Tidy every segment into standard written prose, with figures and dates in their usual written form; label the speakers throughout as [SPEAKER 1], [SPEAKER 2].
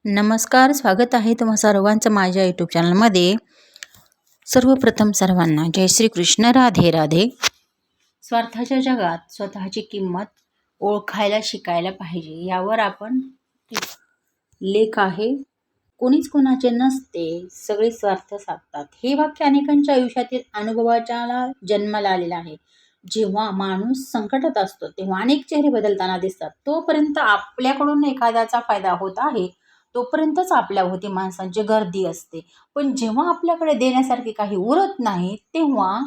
[SPEAKER 1] नमस्कार, स्वागत आहे तुम्हा सर्वांचं माझ्या यूट्यूब चॅनलमध्ये. सर्वप्रथम सर्वांना जय श्री कृष्ण, राधे राधे. स्वार्थाच्या जगात स्वतःची किंमत ओळखायला शिकायला पाहिजे, यावर आपण लेख आहे. कोणीच कोणाचे नसते, सगळे स्वार्थ साधतात. हे वाक्य अनेकांच्या आयुष्यातील अनुभवाच्या जन्माला आलेलं आहे. जेव्हा माणूस संकटात असतो तेव्हा अनेक चेहरे बदलताना दिसतात. तोपर्यंत आपल्याकडून एखाद्याचा फायदा होत आहे तोपर्यंतच आपल्याभोवती माणसांची गर्दी असते. पण जेव्हा आपल्याकडे देण्यासारखे काही उरत नाही तेव्हा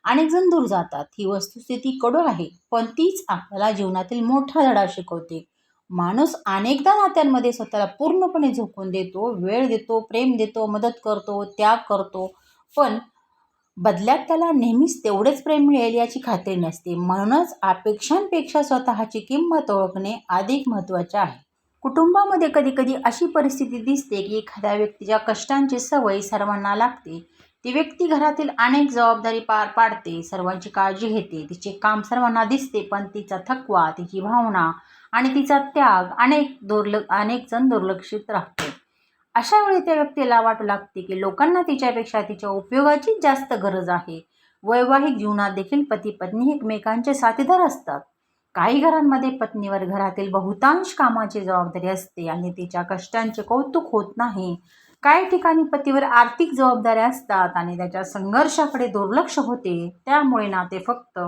[SPEAKER 1] अनेक जण दूर जातात. ही वस्तुस्थिती कडू आहे, पण तीच आपल्याला जीवनातील मोठा धडा शिकवते. माणूस अनेकदा नात्यांमध्ये स्वतःला पूर्णपणे झोकून देतो, वेळ देतो, प्रेम देतो, मदत करतो, त्याग करतो, पण बदल्यात त्याला नेहमीच तेवढेच प्रेम मिळेल याची खात्री नसते. म्हणूनच अपेक्षांपेक्षा स्वतःची किंमत ओळखणे अधिक महत्त्वाचे आहे. कुटुंबामध्ये कधी कधी अशी परिस्थिती दिसते की एखाद्या व्यक्तीच्या कष्टांची सवय सर्वांना लागते. ती व्यक्ती घरातील अनेक जबाबदारी पार पाडते, सर्वांची काळजी घेते, तिचे काम सर्वांना दिसते, पण तिचा थकवा, तिची भावना आणि तिचा त्याग अनेक जण दुर्लक्षित राहतो. अशा वेळी त्या व्यक्तीला वाटू लागते की लोकांना तिच्यापेक्षा तिच्या उपयोगाची जास्त गरज आहे. वैवाहिक जीवनात देखील पती पत्नी एकमेकांचे साथीदार असतात. काही घरांमध्ये पत्नीवर घरातील बहुतांश कामाची जबाबदारी असते आणि तिच्या कष्टांचे कौतुक होत नाही. काही ठिकाणी पतीवर आर्थिक जबाबदाऱ्या असतात आणि त्याच्या संघर्षाकडे दुर्लक्ष होते. त्यामुळे नाते फक्त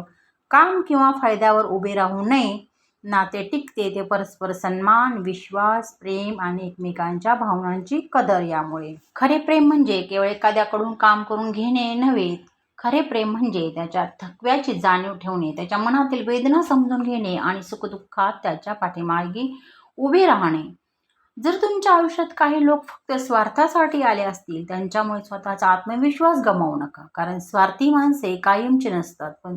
[SPEAKER 1] काम किंवा फायद्यावर उभे राहू नये. नाते टिकते ते परस्पर सन्मान, विश्वास, प्रेम आणि एकमेकांच्या भावनांची कदर यामुळे. खरे प्रेम म्हणजे केवळ एखाद्याकडून काम करून घेणे नव्हे. खरे प्रेम म्हणजे त्याच्या थकव्याची जाणीव ठेवणे, त्याच्या मनातील वेदना समजून घेणे आणि सुखदुःखात त्याच्या पाठीमागे उभे राहणे. जर तुमच्या आयुष्यात काही लोक फक्त स्वार्थासाठी आले असतील, त्यांच्यामुळे स्वतःचा आत्मविश्वास गमावू नका. कारण स्वार्थी माणसे कायमची नसतात, पण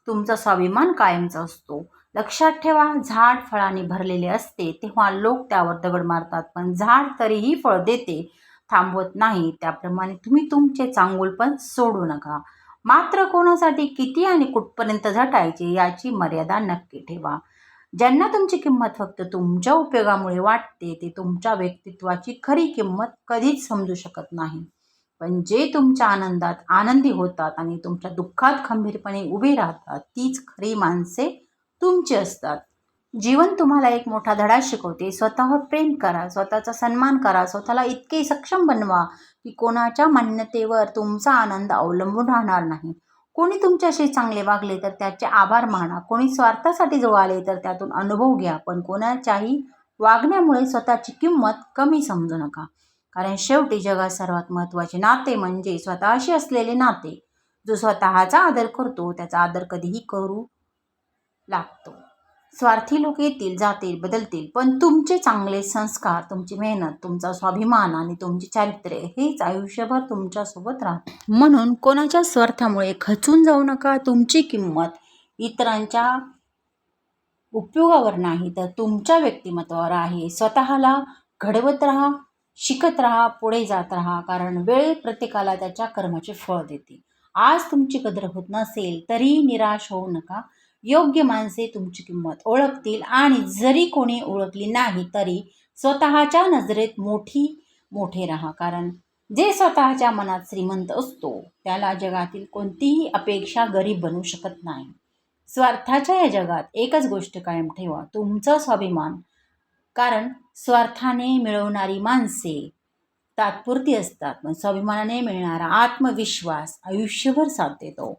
[SPEAKER 1] तुमचा स्वाभिमान कायमचा असतो. लक्षात ठेवा, झाड फळांनी भरलेले असते तेव्हा लोक त्यावर दगड मारतात, पण झाड तरीही फळ देते, थांबवत नाही. त्याप्रमाणे तुम्ही तुमचे चांगुलपण सोडू नका. मात्र कोणासाठी किती आणि कुठपर्यंत झटायचे याची मर्यादा नक्की ठेवा. ज्यांना तुमची किंमत फक्त तुमच्या उपयोगामुळे वाटते ते तुमच्या व्यक्तित्वाची खरी किंमत कधीच समजू शकत नाही. पण जे तुमच्या आनंदात आनंदी होतात आणि तुमच्या दुःखात खंबीरपणे उभे राहतात तीच खरी माणसे तुमची असतात. जीवन तुम्हाला एक मोठा धडा शिकवते. स्वतःवर प्रेम करा, स्वतःचा सन्मान करा, स्वतःला इतके सक्षम बनवा की कोणाच्या मान्यतेवर तुमचा आनंद अवलंबून राहणार नाही. कोणी तुमच्याशी चांगले वागले तर त्याचे आभार माना, कोणी स्वार्थासाठी जवळ आले तर त्यातून अनुभव घ्या, पण कोणाच्याही वागण्यामुळे स्वतःची किंमत कमी समजू नका. कारण शेवटी जगात सर्वात महत्त्वाचे नाते म्हणजे स्वतःशी असलेले नाते. जो स्वतःचा आदर करतो त्याचा आदर कधीही करू लागतो. स्वार्थी लोक येतील, जातील, बदलतील, पण तुमचे चांगले संस्कार, तुमची मेहनत, तुमचा स्वाभिमान आणि तुमचे चारित्र्य हेच आयुष्यभर तुमच्यासोबत राहते. म्हणून कोणाच्या स्वार्थामुळे खचून जाऊ नका. तुमची किंमत इतरांच्या उपयोगावर नाही तर तुमच्या व्यक्तिमत्वावर आहे. स्वतःला घडवत राहा, शिकत राहा, पुढे जात राहा, कारण वेळ प्रत्येकाला त्याच्या कर्माचे फळ देते. आज तुमची कदर होत नसेल तरी निराश होऊ नका. योग्य माणसे तुमची किंमत ओळखतील आणि जरी कोणी ओळखली नाही तरी स्वतःच्या नजरेत मोठे राहा. कारण जे स्वतःच्या मनात श्रीमंत असतो त्याला जगातील कोणतीही अपेक्षा गरीब बनवू शकत नाही. स्वार्थाच्या या जगात एकच गोष्ट कायम ठेवा, तुमचा स्वाभिमान. कारण स्वार्थाने मिळवणारी माणसे तात्पुरती असतात, पण स्वाभिमानाने मिळणारा आत्मविश्वास आयुष्यभर साथ देतो.